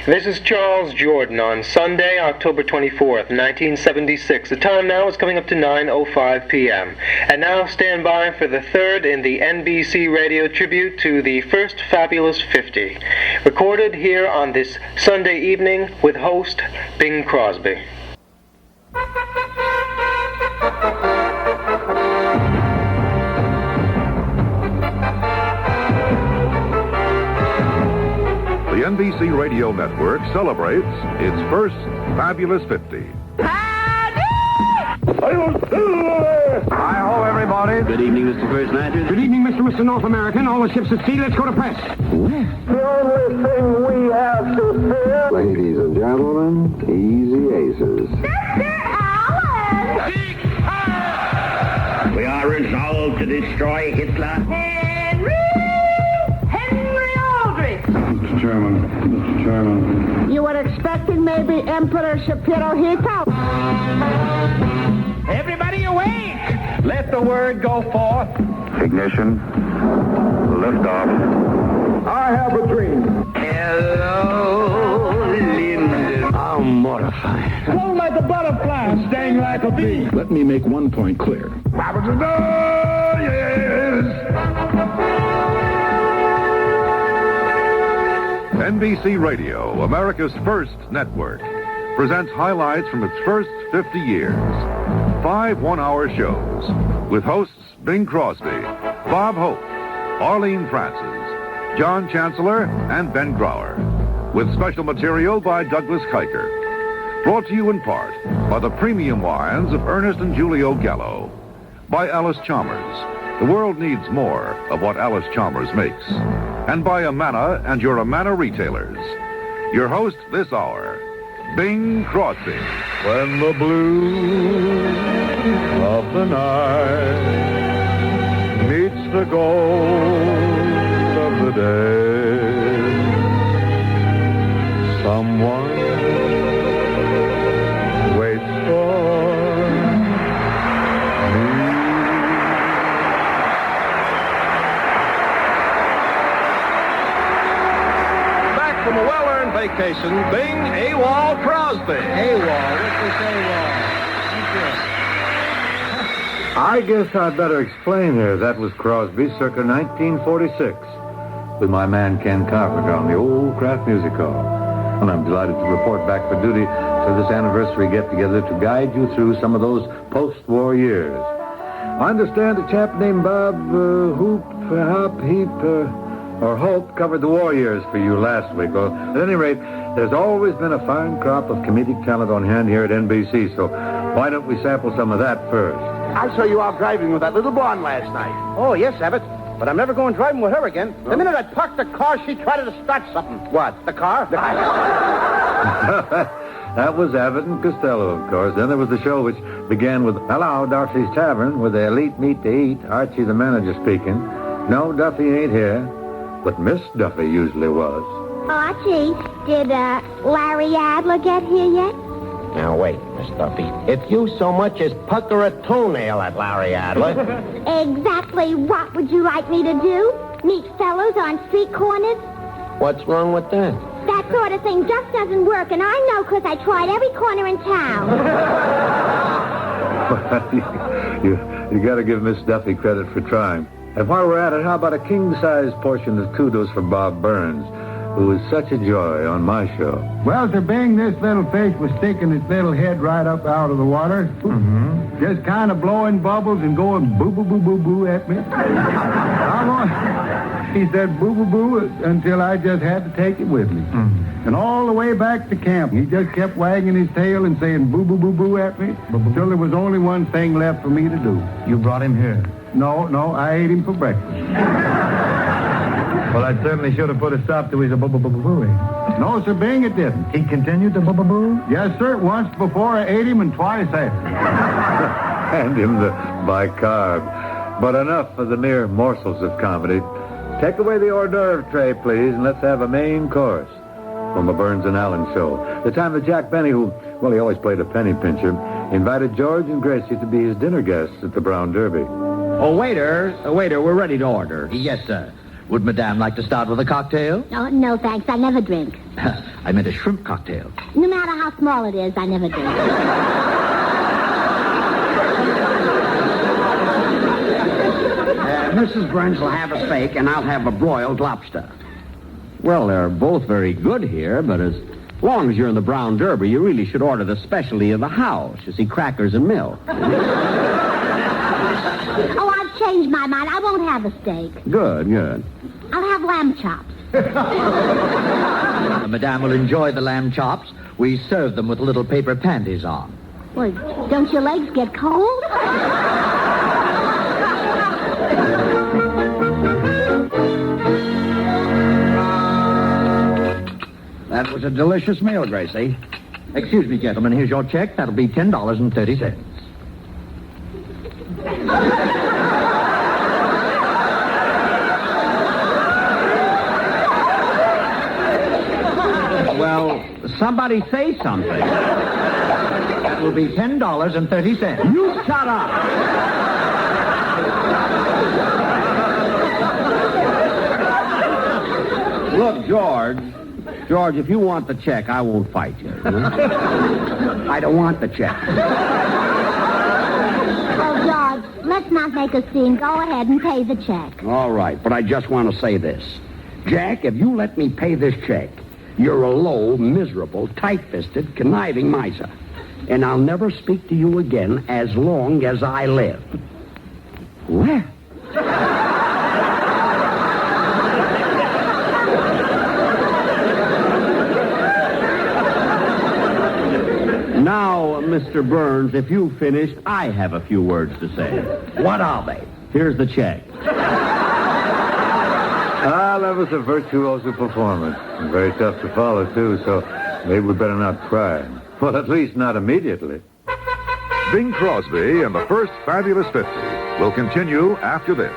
This is Charles Jordan on Sunday, October 24th, 1976. The time now is coming up to 9:05 p.m. And now stand by for the third in the NBC radio tribute to the first Fabulous 50. Recorded here on this Sunday evening with host Bing Crosby. The NBC Radio Network celebrates its first Fabulous 50. Hi-ho, everybody. Good evening, Mr. First Niger. Good evening, Mr. North American. All the ships at sea, let's go to press. The only thing we have to fear... Ladies and gentlemen, easy aces. Mr. Allen! We are resolved to destroy Hitler. Henry Aldrich! Mr. Chairman. You were expecting maybe Emperor Shapiro-Hito? Everybody awake! Let the word go forth. Ignition. Liftoff. I have a dream. Hello, Linda. How mortifying. Flow like a butterfly, sting like a bee. Let me make one point clear. NBC Radio, America's first network, presents highlights from its first 50 years. 5 one-hour shows with hosts Bing Crosby, Bob Hope, Arlene Francis, John Chancellor, and Ben Grauer, with special material by Douglas Kiker. Brought to you in part by the premium wines of Ernest and Julio Gallo, by Alice Chalmers. The world needs more of what Alice Chalmers makes. And by Amana and your Amana retailers. Your host this hour, Bing Crosby. When the blue of the night meets the gold of the day, someone waits for me. Back from a well-earned vacation, Bing AWOL Crosby. AWOL? What's this AWOL? I guess I'd better explain here. That was Crosby circa 1946 with my man Ken Carpenter on the old Kraft Music Hall. And I'm delighted to report back for duty for this anniversary get-together to guide you through some of those post-war years. I understand a chap named Bob Hope covered the war years for you last week. Well, at any rate, there's always been a fine crop of comedic talent on hand here at NBC, so why don't we sample some of that first? I saw you out driving with that little blonde last night. Oh, yes, Abbott. But I'm never going driving with her again. The minute I parked the car, she tried to start something. What? The car? That was Abbott and Costello, of course. Then there was the show which began with, "Hello, Duffy's Tavern, with the elite meat to eat. Archie, the manager, speaking. No, Duffy ain't here, but Miss Duffy usually was." Archie, did Larry Adler get here yet? Now, wait, Miss Duffy. If you so much as pucker a toenail at Larry Adler... Exactly what would you like me to do? Meet fellows on street corners? What's wrong with that? That sort of thing just doesn't work, and I know because I tried every corner in town. you got to give Miss Duffy credit for trying. And while we're at it, how about a king-size portion of kudos for Bob Burns, who was such a joy on my show. Well, Sir Bing, this little fish was sticking its little head right up out of the water. Mm-hmm. Just kind of blowing bubbles and going boo-boo-boo-boo-boo at me. He said boo-boo-boo until I just had to take it with me. Mm-hmm. And all the way back to camp, he just kept wagging his tail and saying boo-boo-boo-boo at me until there was only one thing left for me to do. You brought him here? No, I ate him for breakfast. Well, I certainly should have put a stop to his boo-boo-boo-booing. No, Sir Bing, it didn't. He continued to boo-boo-boo? Yes, sir. Once before I ate him and twice after. Hand him the bicarb. But enough of the mere morsels of comedy. Take away the hors d'oeuvre tray, please, and let's have a main course from the Burns and Allen show. The time that Jack Benny, who, well, he always played a penny pincher, invited George and Gracie to be his dinner guests at the Brown Derby. Oh, waiter, we're ready to order. Yes, sir. Would Madame like to start with a cocktail? Oh, no, thanks. I never drink. I meant a shrimp cocktail. No matter how small it is, I never do. Mrs. Burns will have a steak, and I'll have a broiled lobster. Well, they're both very good here, but as long as you're in the Brown Derby, you really should order the specialty of the house. You see, crackers and milk. Oh, I've changed my mind. I won't have a steak. Good, good. I'll have lamb chops. Madame will enjoy the lamb chops. We serve them with little paper panties on. Well, don't your legs get cold? That was a delicious meal, Gracie. Excuse me, gentlemen. Here's your check. That'll be $10.30. Well, somebody say something. That will be $10.30. You shut up! Look, George, if you want the check, I won't fight you. I don't want the check. Oh, George, let's not make a scene. Go ahead and pay the check. All right, but I just want to say this. Jack, if you let me pay this check, you're a low, miserable, tight-fisted, conniving miser. And I'll never speak to you again as long as I live. Well... Now, Mr. Burns, if you've finished, I have a few words to say. What are they? Here's the check. That was a virtuoso performance. And very tough to follow, too, so maybe we better not cry. Well, at least not immediately. Bing Crosby and the First Fabulous 50 will continue after this.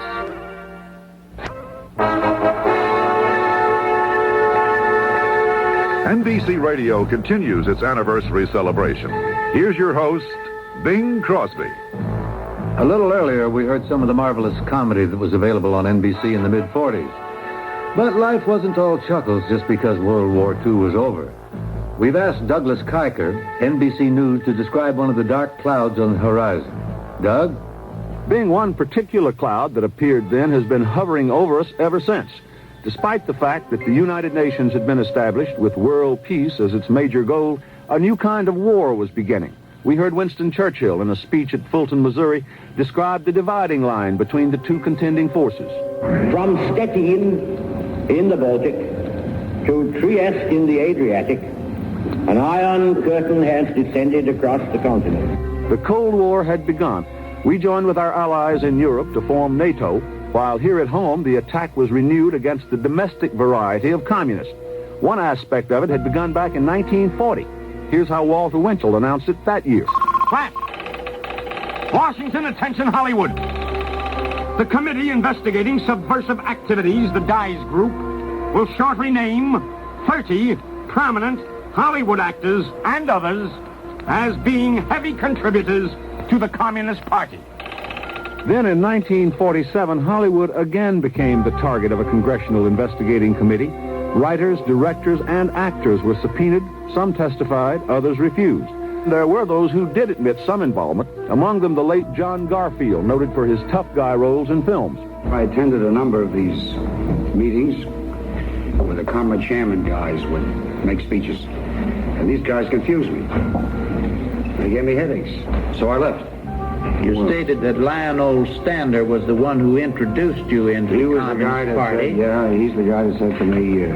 NBC Radio continues its anniversary celebration. Here's your host, Bing Crosby. A little earlier, we heard some of the marvelous comedy that was available on NBC in the mid-40s. But life wasn't all chuckles just because World War II was over. We've asked Douglas Kiker, NBC News, to describe one of the dark clouds on the horizon. Doug? Being one particular cloud that appeared then has been hovering over us ever since. Despite the fact that the United Nations had been established with world peace as its major goal, a new kind of war was beginning. We heard Winston Churchill, in a speech at Fulton, Missouri, describe the dividing line between the two contending forces. From Stettin in the Baltic to Trieste in the Adriatic, an iron curtain has descended across the continent. The Cold War had begun. We joined with our allies in Europe to form NATO, while here at home the attack was renewed against the domestic variety of communists. One aspect of it had begun back in 1940. Here's how Walter Winchell announced it that year. Clap! Washington, attention, Hollywood. The committee investigating subversive activities, the DICE group, will shortly name 30 prominent Hollywood actors and others as being heavy contributors to the Communist Party. Then in 1947, Hollywood again became the target of a congressional investigating committee. Writers, directors, and actors were subpoenaed. Some testified, others refused. There were those who did admit some involvement, among them the late John Garfield, noted for his tough guy roles in films. I attended a number of these meetings where the comrade chairman guys would make speeches. And these guys confused me. They gave me headaches. So I left. You stated that Lionel Stander was the one who introduced you into the Communist Party. He's the guy that said to me,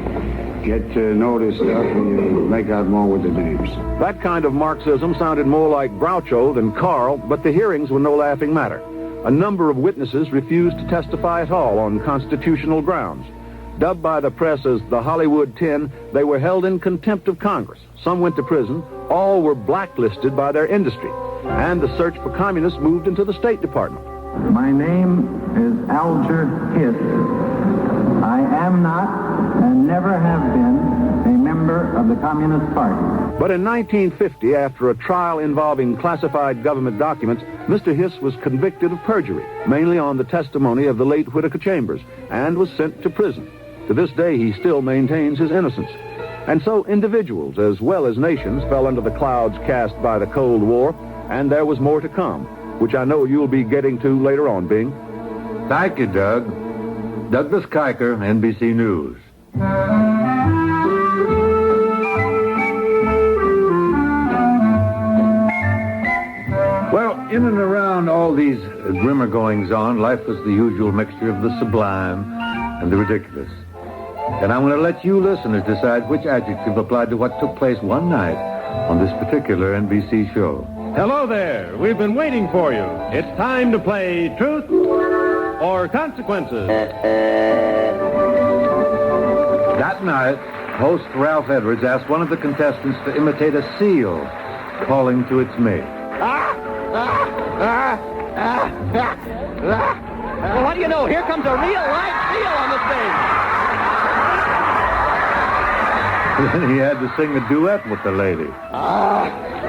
get to know this stuff and you make out more with the names. That kind of Marxism sounded more like Groucho than Carl, but the hearings were no laughing matter. A number of witnesses refused to testify at all on constitutional grounds. Dubbed by the press as the Hollywood 10, they were held in contempt of Congress. Some went to prison. All were blacklisted by their industry. And the search for communists moved into the State Department. My name is Alger Hiss. I am not and never have been a member of the Communist Party. But in 1950, after a trial involving classified government documents, Mr. Hiss was convicted of perjury, mainly on the testimony of the late Whittaker Chambers, and was sent to prison. To this day, he still maintains his innocence. And so individuals as well as nations fell under the clouds cast by the Cold War, and there was more to come, which I know you'll be getting to later on, Bing. Thank you, Doug. Douglas Kiker, NBC News. Well, in and around all these grimmer goings-on, life was the usual mixture of the sublime and the ridiculous. And I'm going to let you listeners decide which adjective applied to what took place one night on this particular NBC show. Hello there. We've been waiting for you. It's time to play Truth or Consequences. That night, host Ralph Edwards asked one of the contestants to imitate a seal calling to its mate. Well, what do you know? Here comes a real live seal on the stage. Then he had to sing a duet with the lady.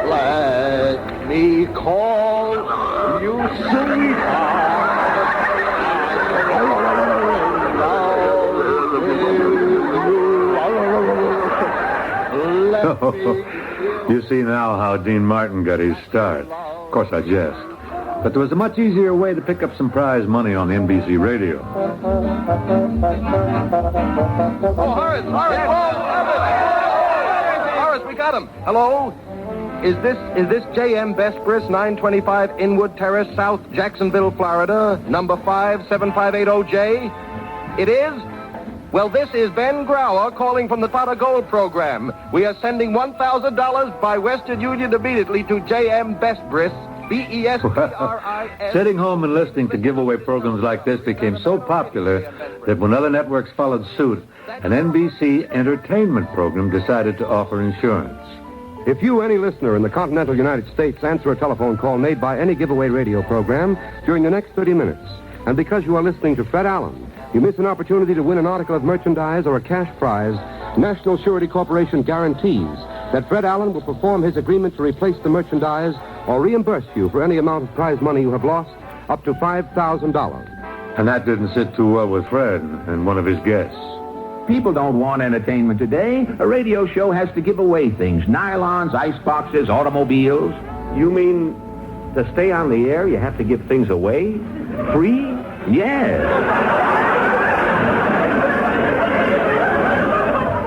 Let me call you sweetheart. You see now how Dean Martin got his start. Of course, I jest. But there was a much easier way to pick up some prize money on NBC radio. Oh, Horace! Horace, we got him. Hello? Is this J.M. Bestbris, 925 Inwood Terrace, South Jacksonville, Florida, number 57580J? It is? Well, this is Ben Grauer calling from the Pot of Gold program. We are sending $1,000 by Western Union immediately to J.M. Bestbris, B-E-S-B-R-I-S. Sitting home and listening to giveaway programs like this became so popular that when other networks followed suit, an NBC entertainment program decided to offer insurance. If you, any listener in the continental United States, answer a telephone call made by any giveaway radio program during the next 30 minutes, and because you are listening to Fred Allen, you miss an opportunity to win an article of merchandise or a cash prize, National Surety Corporation guarantees that Fred Allen will perform his agreement to replace the merchandise or reimburse you for any amount of prize money you have lost, up to $5,000. And that didn't sit too well with Fred and one of his guests. People don't want entertainment today. A radio show has to give away things. Nylons, ice boxes, automobiles. You mean to stay on the air, you have to give things away? Free? Yes.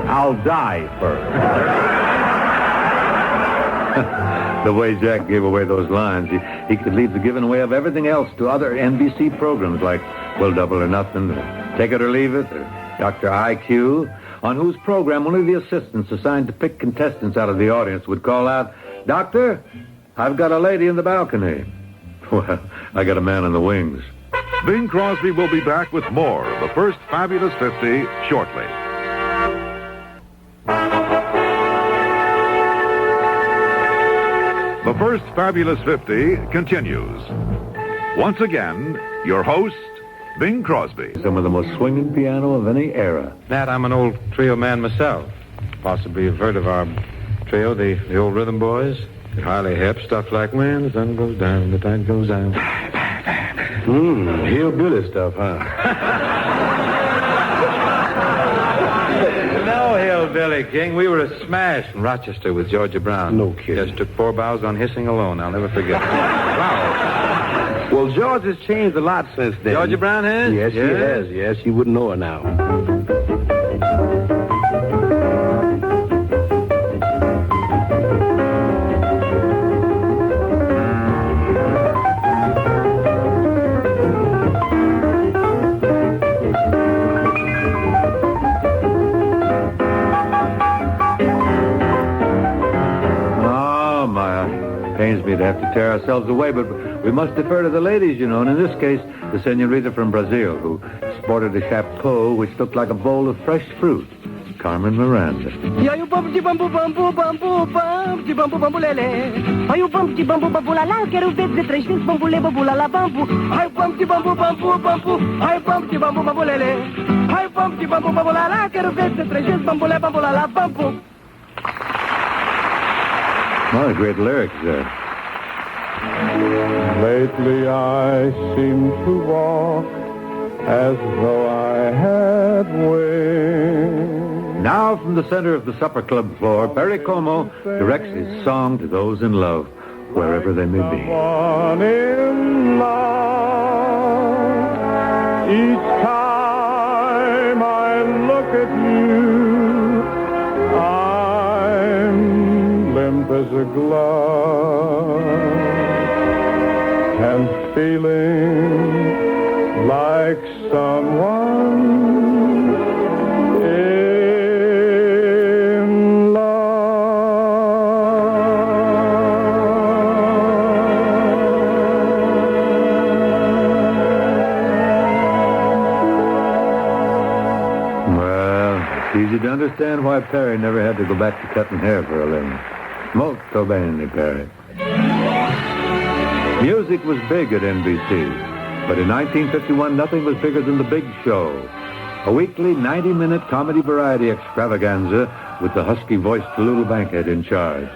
I'll die first. The way Jack gave away those lines, he could leave the giving away of everything else to other NBC programs like Well, Double or Nothing, or Take It or Leave It, or Dr. IQ, on whose program one of the assistants assigned to pick contestants out of the audience would call out, "Doctor, I've got a lady in the balcony." Well, I got a man in the wings. Bing Crosby will be back with more of the first Fabulous 50 shortly. The first Fabulous 50 continues. Once again, your host, Bing Crosby. Some of the most swinging piano of any era. Nat, I'm an old trio man myself. Possibly you've heard of our trio, the old Rhythm Boys. They're highly hip, stuff like when the sun goes down, the tide goes out. Hillbilly stuff, huh? No, Hillbilly King. We were a smash in Rochester with Georgia Brown. No kidding. Just took 4 bows on hissing alone. I'll never forget it. Wow. Well, George has changed a lot since then. Georgia Brown has? Yes, she has. Yes, you wouldn't know her now. Pains me to have to tear ourselves away, but we must defer to the ladies, you know, and in this case, the senorita from Brazil, who sported a chapeau which looked like a bowl of fresh fruit, Carmen Miranda. E aí o bambu de bambu, bambu, bambu, bambu de bambu, bambu lelé. Aí o bambu de bambu, bambu lalá, eu quero ver 3 vezes bambu lê, bambu lalá, bambu. Aí o bambu de bambu, bambu, bambu. Aí o bambu de bambu, bambu lelé. Aí o bambu de bambu, bambu lalá, eu quero ver 3 vezes bambu lê, bambu lalá, bambu. Well, great lyrics there. Lately I seem to walk as though I had wings. now from the center of the supper club floor, Perry Como directs his song to those in love, wherever they may be. Someone in love. Each time I look at you, I'm limp as a glove and feeling like someone in love. Well, it's easy to understand why Perry never had to go back to cutting hair for a living. Molto bene, Perry. Music was big at NBC, but in 1951, nothing was bigger than The Big Show, a weekly 90-minute comedy variety extravaganza with the husky-voiced Tallulah Bankhead in charge,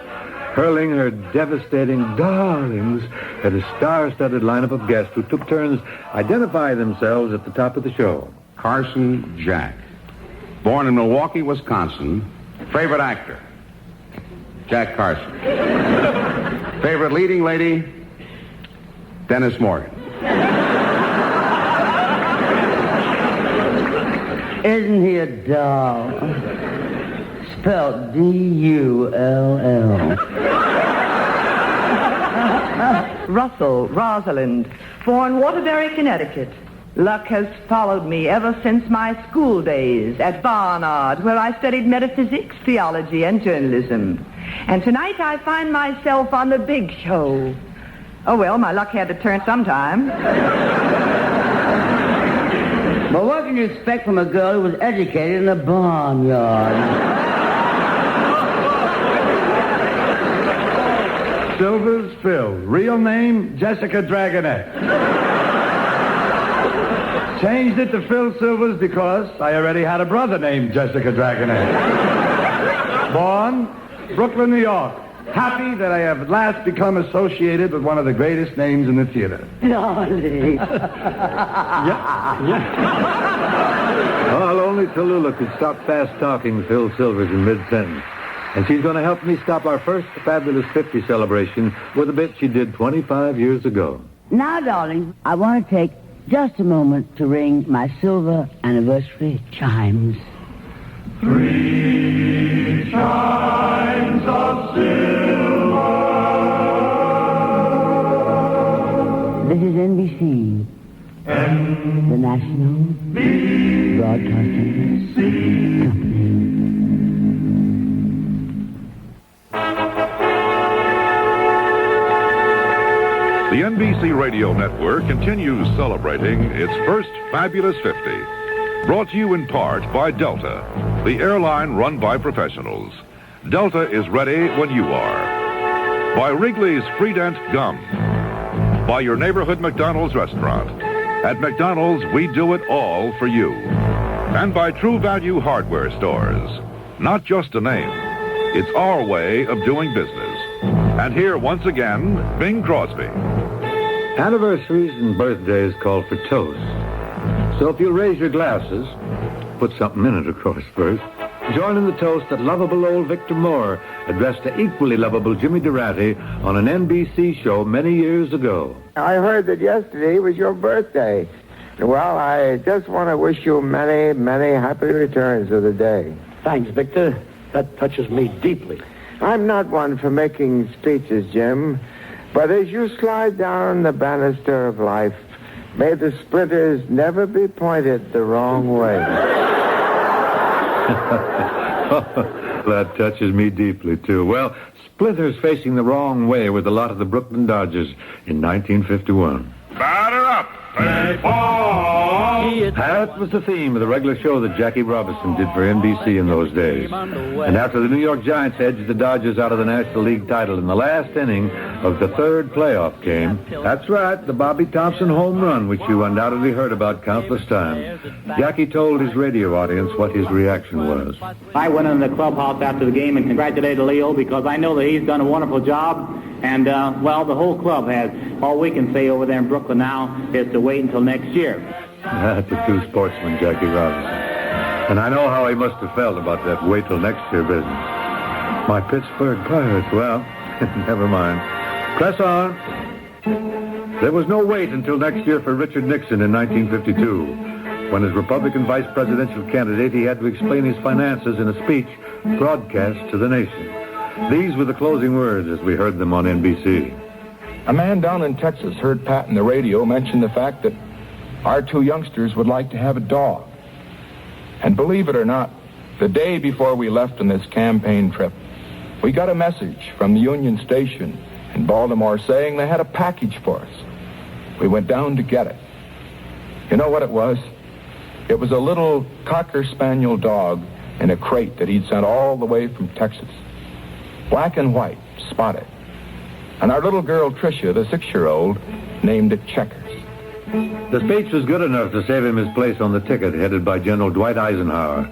hurling her devastating darlings at a star-studded lineup of guests who took turns identifying themselves at the top of the show. Carson Jack, born in Milwaukee, Wisconsin. Favorite actor, Jack Carson. Favorite leading lady, Dennis Morgan. Isn't he a doll? Spelled D-U-L-L. Russell Rosalind, born Waterbury, Connecticut. Luck has followed me ever since my school days at Barnard, where I studied metaphysics, theology, and journalism. And tonight I find myself on The Big Show. Oh, well, my luck had to turn sometime. But what can you expect from a girl who was educated in a barnyard? Silver's Phil. Real name, Jessica Dragonette. Changed it to Phil Silvers because I already had a brother named Jessica Dragonette. Born Brooklyn, New York. Happy that I have at last become associated with one of the greatest names in the theater. Darling. Well, only Tallulah could stop fast-talking Phil Silvers in mid-sentence. And she's going to help me stop our first Fabulous 50 celebration with a bit she did 25 years ago. Now, darling, I want to take just a moment to ring my silver anniversary chimes. 3 chimes of silver. This is NBC, the National Broadcasting Company. The NBC Radio Network continues celebrating its first Fabulous 50. Brought to you in part by Delta, the airline run by professionals. Delta is ready when you are. By Wrigley's Freedent Gum. By your neighborhood McDonald's restaurant. At McDonald's, we do it all for you. And by True Value Hardware Stores. Not just a name. It's our way of doing business. And here, once again, Bing Crosby. Anniversaries and birthdays call for toast. So if you'll raise your glasses, put something in it, of course, first. Join in the toast that lovable old Victor Moore addressed to equally lovable Jimmy Durante on an NBC show many years ago. I heard that yesterday was your birthday. Well, I just want to wish you many, many happy returns of the day. Thanks, Victor. That touches me deeply. I'm not one for making speeches, Jim, but as you slide down the banister of life, may the splinters never be pointed the wrong way. That touches me deeply, too. Well, splinters facing the wrong way with a lot of the Brooklyn Dodgers in 1951. Batter up. Play ball. That was the theme of the regular show that Jackie Robinson did for NBC in those days. And after the New York Giants edged the Dodgers out of the National League title in the last inning of the third playoff game, that's right, the Bobby Thompson home run, which you undoubtedly heard about countless times, Jackie told his radio audience what his reaction was. I went in the clubhouse after the game and congratulated Leo because I know that he's done a wonderful job. And, well, the whole club has. All we can say over there in Brooklyn now is to wait until next year. That's a true sportsman, Jackie Robinson. And I know how he must have felt about that wait till next year business. My Pittsburgh Pirates, well, never mind. Press on. There was no wait until next year for Richard Nixon in 1952. When as Republican vice presidential candidate, he had to explain his finances in a speech broadcast to the nation. These were the closing words as we heard them on NBC. A man down in Texas heard Pat in the radio mention the fact that our two youngsters would like to have a dog. And believe it or not, the day before we left on this campaign trip, we got a message from the Union Station in Baltimore saying they had a package for us. We went down to get it. You know what it was? It was a little Cocker Spaniel dog in a crate that he'd sent all the way from Texas. Black and white, spotted. And our little girl, Tricia, the 6-year-old, named it Checkers. The speech was good enough to save him his place on the ticket headed by General Dwight Eisenhower,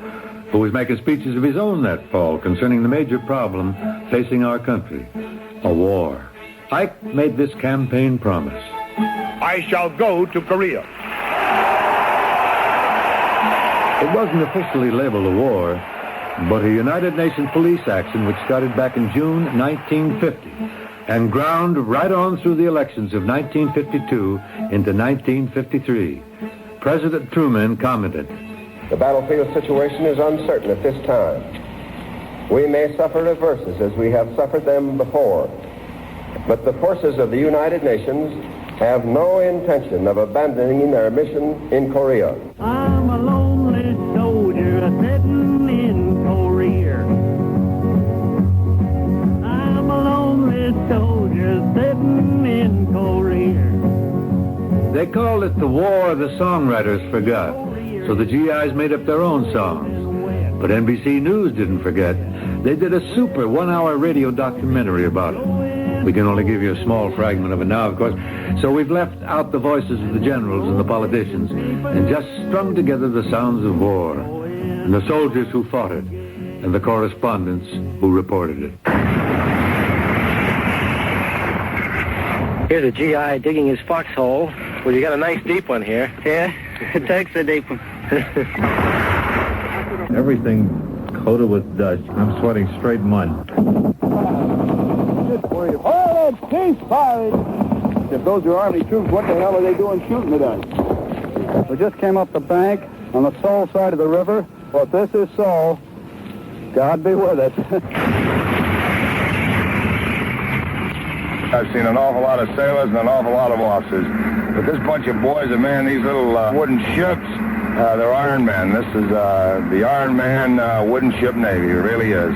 who was making speeches of his own that fall concerning the major problem facing our country, a war. Ike made this campaign promise. I shall go to Korea. It wasn't officially labeled a war, but a United Nations police action which started back in June 1950 and ground right on through the elections of 1952 into 1953. President Truman commented, "The battlefield situation is uncertain at this time. We may suffer reverses as we have suffered them before, but the forces of the United Nations have no intention of abandoning their mission in Korea." I'm a lonely soldier sitting in Korea. I'm a lonely soldier sitting in Korea. They called it the war the songwriters forgot, so the GIs made up their own songs. But NBC News didn't forget. They did a super 1-hour radio documentary about it. We can only give you a small fragment of it now, of course, so we've left out the voices of the generals and the politicians and just strung together the sounds of war and the soldiers who fought it and the correspondents who reported it. Here's a GI digging his foxhole. Well, you got a nice deep one here. Yeah, it takes a deep one. Everything coated with dust. I'm sweating straight mud. Oh, cease firing! If those are Army troops, what the hell are they doing shooting at us? We just came up the bank on the Seoul side of the river. Well, if this is Seoul, God be with us. I've seen an awful lot of sailors and an awful lot of officers. But this bunch of boys that man these little wooden ships, they're Iron Men. This is the Iron Man wooden ship Navy. It really is.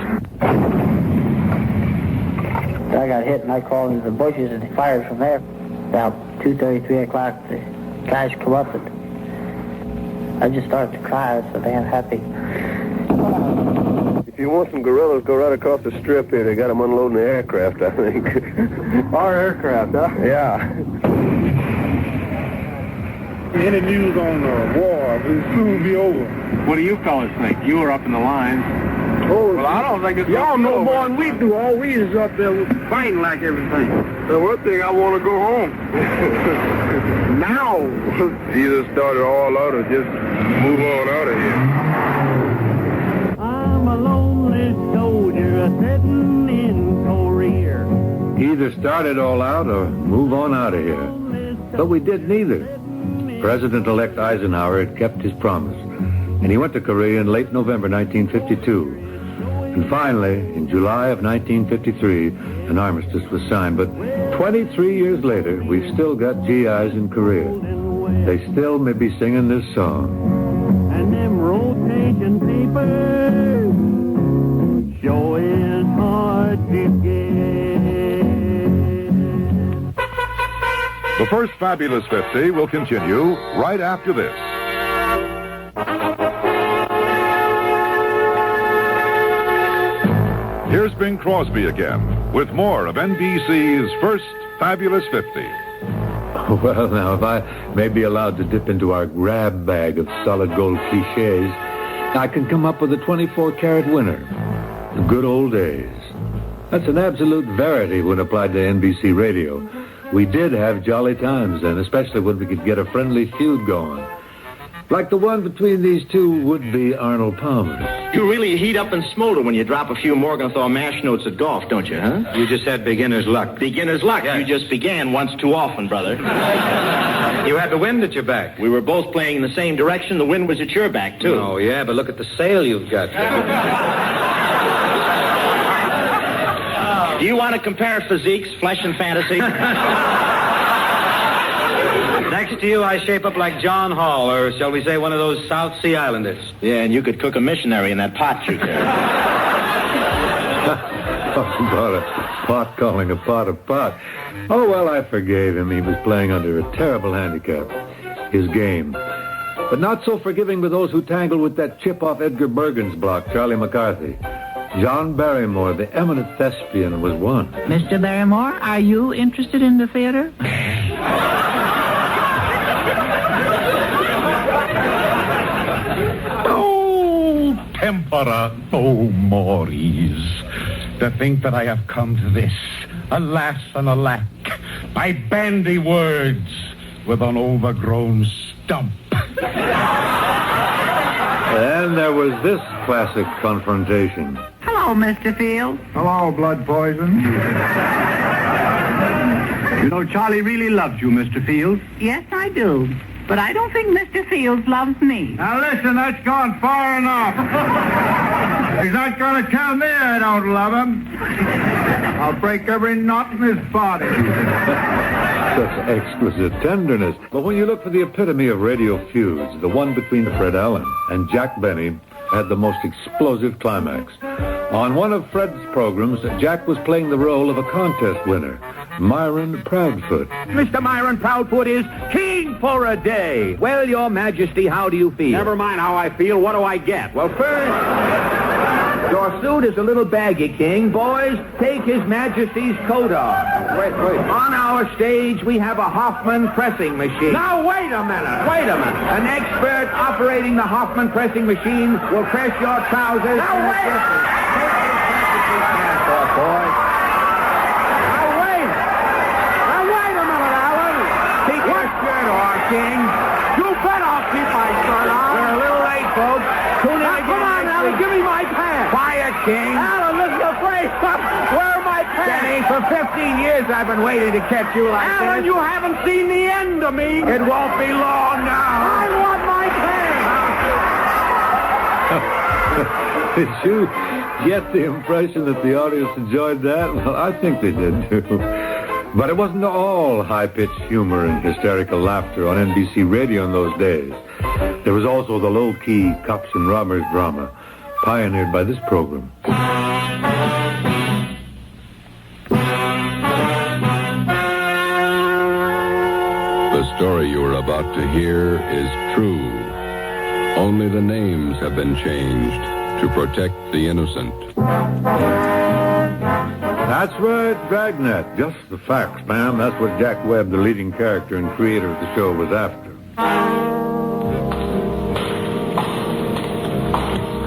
I got hit and I crawled into the bushes and fired from there. About 2:30, 3 o'clock, the guys come up and I just started to cry. I was so damn happy. If you want some guerrillas, go right across the strip here. They got them unloading the aircraft, I think. Our aircraft, huh? Yeah. Any news on war will soon be over. What do you fellas think? You were up in the lines. Oh, well, I don't think it's... Y'all know more than we do. All we is up there fighting like everything. The one thing, I want to go home. Now. Either start it all out or just move on out of here. I'm a lonely soldier sitting in Korea. Either start it all out or move on out of here. But we did neither. President-elect Eisenhower had kept his promise, and he went to Korea in late November 1952. And finally, in July of 1953, an armistice was signed. But 23 years later, we've still got GIs in Korea. They still may be singing this song. And them rotation papers sure is hard to get. The first Fabulous 50 will continue right after this. Here's Bing Crosby again with more of NBC's first Fabulous 50. Well, now, if I may be allowed to dip into our grab bag of solid gold cliches, I can come up with a 24-carat winner. The good old days. That's an absolute verity when applied to NBC radio. We did have jolly times then, especially when we could get a friendly feud going. Like the one between these two would-be Arnold Palmers. You really heat up and smolder when you drop a few Morgenthau mash notes at golf, don't you, huh? You just had beginner's luck. Beginner's luck. Yes. You just began once too often, brother. You had the wind at your back. We were both playing in the same direction. The wind was at your back, too. Oh, yeah, but look at the sail you've got. Do you want to compare physiques, flesh and fantasy? Next to you, I shape up like John Hall, or shall we say one of those South Sea Islanders. Yeah, and you could cook a missionary in that pot you carry. About a pot calling a pot a pot. Oh, well, I forgave him. He was playing under a terrible handicap. His game. But not so forgiving with those who tangled with that chip off Edgar Bergen's block, Charlie McCarthy. John Barrymore, the eminent thespian, was one. Mr. Barrymore, are you interested in the theater? Oh, tempora, oh, mores. To think that I have come to this, alas and alack, by bandy words with an overgrown stump. And there was this classic confrontation. Hello, Mr. Fields. Hello, blood poison. You know, Charlie really loves you, Mr. Fields. Yes, I do. But I don't think Mr. Fields loves me. Now, listen, that's gone far enough. He's not going to tell me I don't love him. I'll break every knot in his body. Such exquisite tenderness. But when you look for the epitome of radio feuds, the one between Fred Allen and Jack Benny had the most explosive climax. On one of Fred's programs, Jack was playing the role of a contest winner, Myron Proudfoot. Mr. Myron Proudfoot is king for a day. Well, Your Majesty, how do you feel? Never mind how I feel. What do I get? Well, first, your suit is a little baggy, King. Boys, take His Majesty's coat off. Wait. On our stage, we have a Hoffman pressing machine. Now, wait a minute. An expert operating the Hoffman pressing machine will press your trousers. Now, wait. Take His Majesty's mask off, boys. Keep your shirt on, King. You bet I'll keep my shirt on. We're a little late, folks. Tune in again. Come on, Alan, give me my pants. Quiet, King. Alan, listen to Frank. Where are my pants? Benny, for 15 years I've been waiting to catch you like this. Alan, you haven't seen the end of me. It won't be long now. I want my pants. Did you get the impression that the audience enjoyed that? Well, I think they did, too. But it wasn't all high-pitched humor and hysterical laughter on NBC radio in those days. There was also the low-key cops and robbers drama, pioneered by this program. The story you are about to hear is true. Only the names have been changed to protect the innocent. That's right, Dragnet. Just the facts, ma'am. That's what Jack Webb, the leading character and creator of the show, was after.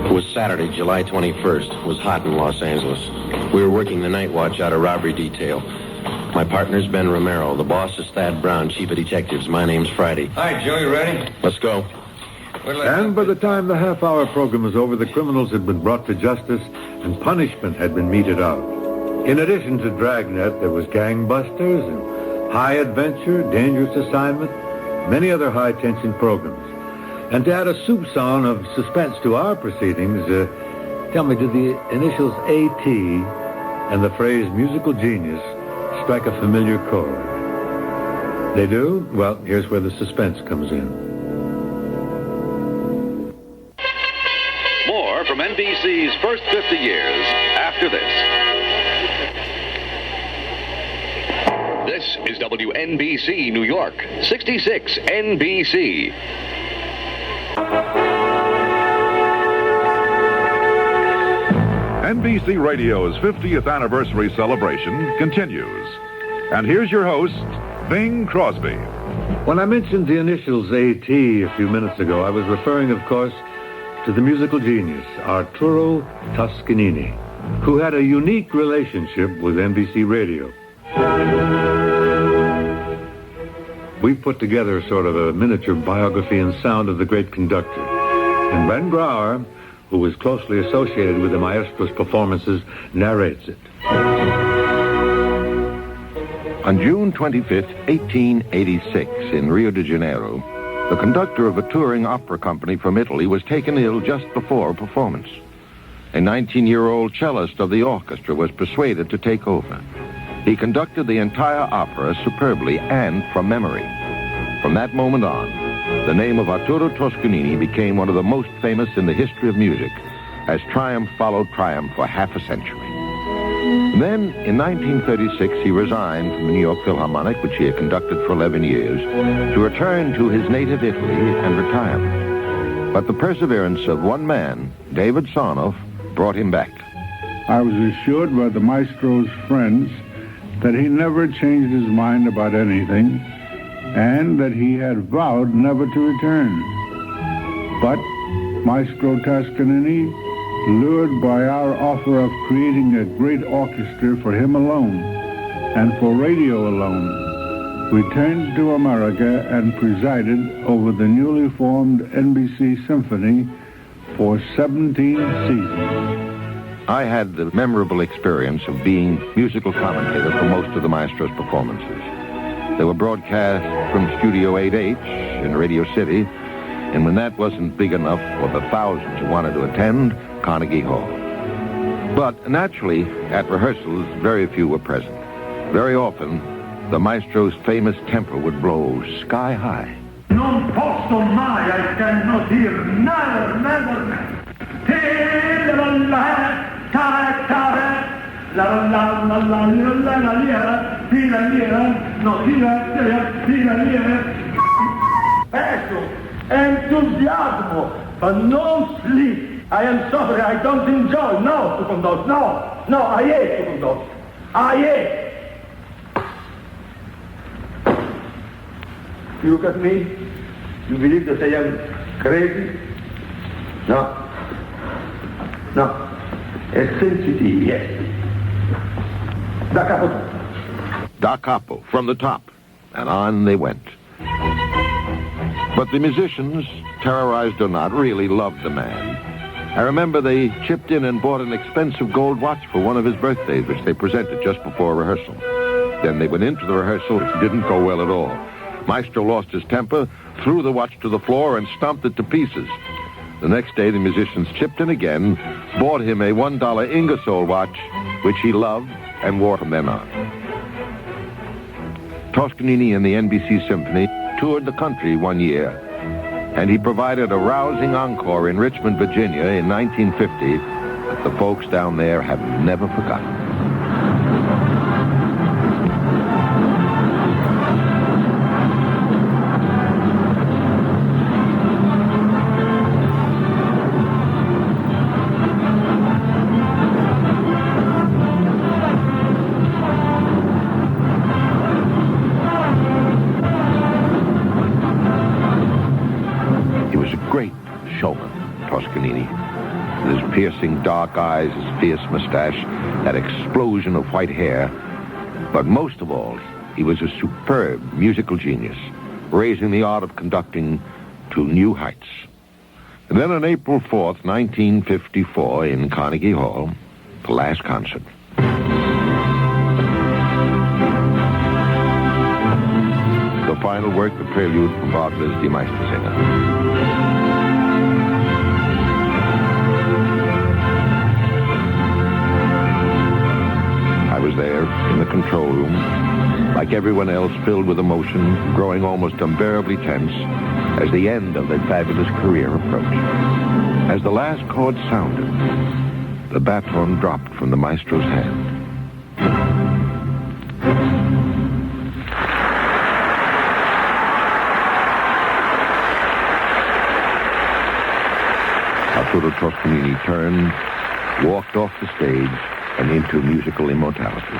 It was Saturday, July 21st. It was hot in Los Angeles. We were working the night watch out of robbery detail. My partner's Ben Romero. The boss is Thad Brown, chief of detectives. My name's Friday. Hi, Joe. You ready? Let's go. And by the time the half-hour program was over, the criminals had been brought to justice and punishment had been meted out. In addition to Dragnet, there was Gangbusters and High Adventure, Dangerous Assignment, many other high-tension programs. And to add a soupçon of suspense to our proceedings, tell me, did the initials A.T. and the phrase musical genius strike a familiar chord? They do? Well, here's where the suspense comes in. More from NBC's first 50 years after this. This is WNBC New York, 66 NBC. NBC Radio's 50th anniversary celebration continues. And here's your host, Bing Crosby. When I mentioned the initials A.T. a few minutes ago, I was referring, of course, to the musical genius, Arturo Toscanini, who had a unique relationship with NBC Radio. we put together sort of a miniature biography in sound of the great conductor. And Ben Grauer, who was closely associated with the maestro's performances, narrates it. On June 25th, 1886, in Rio de Janeiro, the conductor of a touring opera company from Italy was taken ill just before a performance. A 19-year-old cellist of the orchestra was persuaded to take over. He conducted the entire opera superbly and from memory. From that moment on, the name of Arturo Toscanini became one of the most famous in the history of music, as triumph followed triumph for half a century. Then, in 1936, he resigned from the New York Philharmonic, which he had conducted for 11 years, to return to his native Italy and retire. But the perseverance of one man, David Sarnoff, brought him back. I was assured by the maestro's friends that he never changed his mind about anything, and that he had vowed never to return. But Maestro Toscanini, lured by our offer of creating a great orchestra for him alone, and for radio alone, returned to America and presided over the newly formed NBC Symphony for 17 seasons. I had the memorable experience of being musical commentator for most of the maestro's performances. They were broadcast from Studio 8H in Radio City, and when that wasn't big enough for the thousands who wanted to attend, Carnegie Hall. But naturally, at rehearsals, very few were present. Very often, the maestro's famous temper would blow sky high. Non posso mai, I cannot hear, never, never. Enthusiasmo, but no sleep. I am sorry, I don't enjoy. No, to conduct. No, I hate to conduct. I hate. You look at me, you believe that I am crazy? No. A sensitive, yes. Da capo. Da capo, from the top. And on they went. But the musicians, terrorized or not, really loved the man. I remember they chipped in and bought an expensive gold watch for one of his birthdays, which they presented just before rehearsal. Then they went into the rehearsal, which didn't go well at all. Maestro lost his temper, threw the watch to the floor, and stomped it to pieces. The next day, the musicians chipped in again, bought him a $1 Ingersoll watch, which he loved and wore from then on. Toscanini and the NBC Symphony toured the country one year, and he provided a rousing encore in Richmond, Virginia in 1950 that the folks down there have never forgotten. Great showman, Toscanini. With his piercing dark eyes, his fierce mustache, that explosion of white hair. But most of all, he was a superb musical genius, raising the art of conducting to new heights. And then on April 4th, 1954, in Carnegie Hall, the last concert. The final work, the prelude from Wagner's Die Meistersinger. I was there in the control room, like everyone else, filled with emotion, growing almost unbearably tense as the end of their fabulous career approached. As the last chord sounded, the baton dropped from the maestro's hand. Arturo Toscanini turned, walked off the stage, and into musical immortality.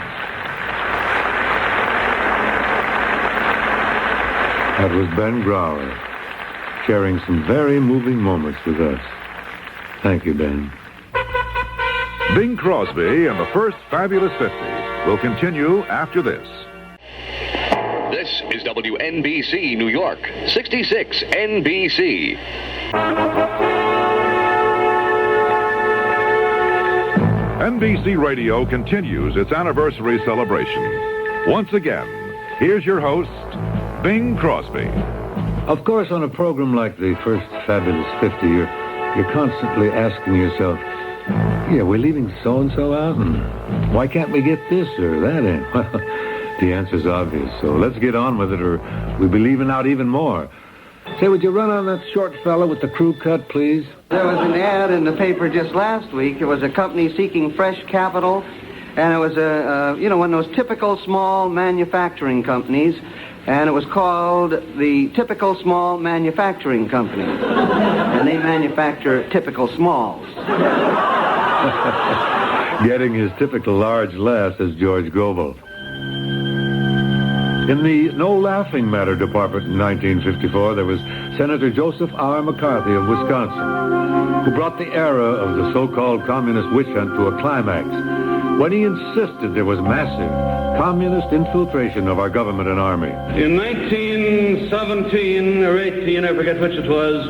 That was Ben Grauer, sharing some very moving moments with us. Thank you, Ben. Bing Crosby and the First Fabulous 50 will continue after this. This is WNBC New York, 66 NBC. NBC Radio continues its anniversary celebration. Once again, here's your host, Bing Crosby. Of course, on a program like the first fabulous 50, you're constantly asking yourself, yeah, we're leaving so-and-so out, and why can't we get this or that in? Well, the answer's obvious, so let's get on with it, or we'll be leaving out even more. Say, would you run on that short fella with the crew cut, please? There was an ad in the paper just last week. It was a company seeking fresh capital, and it was one of those typical small manufacturing companies, and it was called the Typical Small Manufacturing Company. And they manufacture typical smalls. Getting his typical large laugh, says George Goebel. In the No Laughing Matter department in 1954, there was Senator Joseph R. McCarthy of Wisconsin, who brought the era of the so-called communist witch hunt to a climax when he insisted there was massive communist infiltration of our government and army. In 1917 or 18, I forget which it was,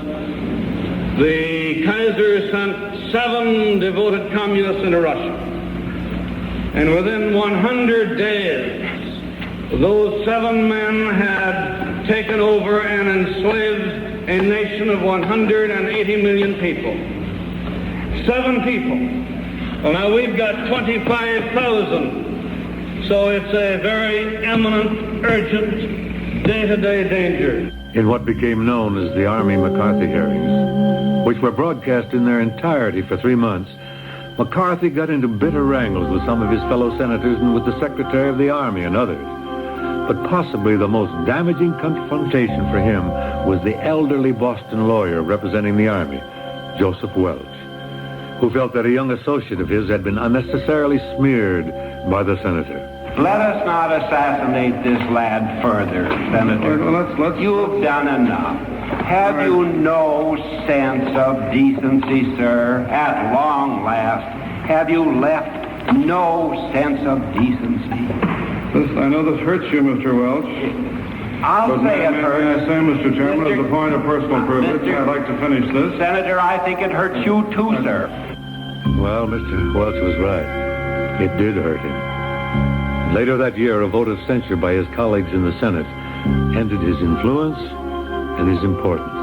the Kaiser sent 7 devoted communists into Russia. And within 100 days, those 7 men had taken over and enslaved a nation of 180 million people. 7 people. Well, now we've got 25,000. So it's a very imminent, urgent, day-to-day danger. In what became known as the Army McCarthy hearings, which were broadcast in their entirety for 3 months, McCarthy got into bitter wrangles with some of his fellow senators and with the Secretary of the Army and others. But possibly the most damaging confrontation for him was the elderly Boston lawyer representing the Army, Joseph Welch, who felt that a young associate of his had been unnecessarily smeared by the senator. Let us not assassinate this lad further, Senator. You've done enough. Have you no sense of decency, sir? At long last, have you left no sense of decency? I know this hurts you, Mr. Welch. I'll say it hurts. May I say, Mr. Chairman, as a point of personal privilege, I'd like to finish this. Senator, I think it hurts you too, sir. Well, Mr. Welch was right. It did hurt him. Later that year, a vote of censure by his colleagues in the Senate ended his influence and his importance,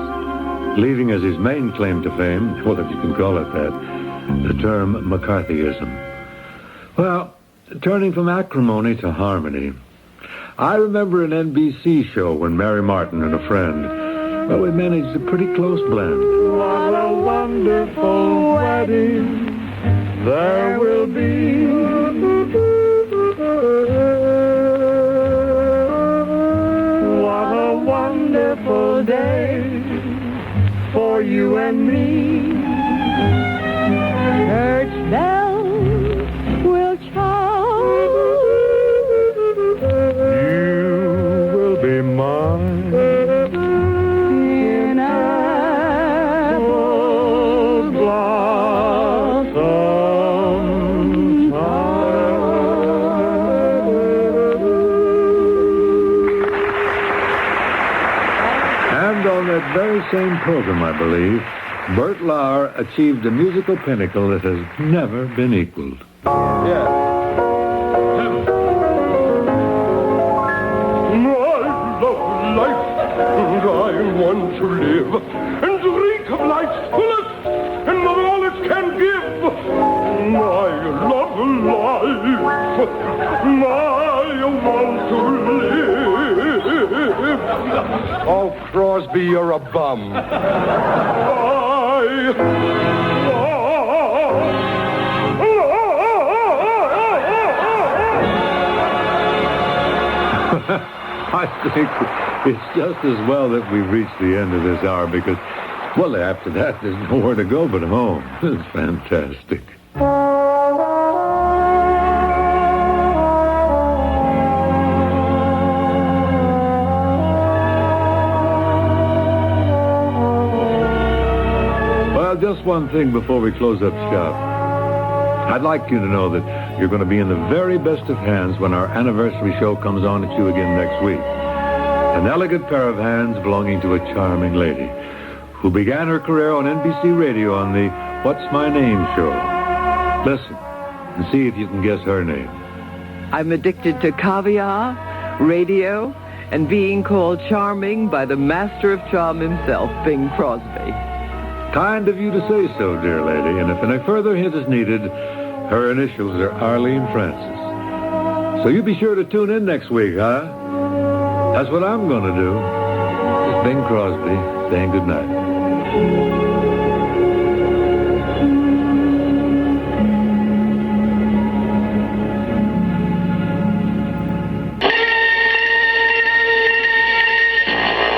leaving as his main claim to fame, well, if you can call it that, the term McCarthyism. Well, turning from acrimony to harmony, I remember an NBC show when Mary Martin and a friend, well, we managed a pretty close blend. What a wonderful wedding there will be. What a wonderful day for you and me. Church bells will chime. You will be mine. In apple blossom And on that very same program, I believe, Bert Lahr achieved a musical pinnacle that has never been equaled. Yeah. I want to live and drink of life's fullest and of all it can give. I love life. I want to live. Oh, Crosby, you're a bum. I think it's just as well that we've reached the end of this hour because, well, after that, there's nowhere to go but home. It's fantastic. Well, just one thing before we close up shop. I'd like you to know that you're going to be in the very best of hands when our anniversary show comes on at you again next week. An elegant pair of hands belonging to a charming lady who began her career on NBC Radio on the What's My Name show. Listen and see if you can guess her name. I'm addicted to caviar, radio, and being called charming by the master of charm himself, Bing Crosby. Kind of you to say so, dear lady, and if any further hint is needed, her initials are Arlene Francis. So you be sure to tune in next week, huh? That's what I'm going to do. It's Bing Crosby saying good night.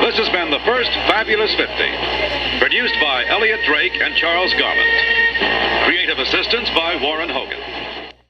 This has been the first Fabulous 50. Produced by Elliot Drake and Charles Garland. Creative assistance by Warren Hogan.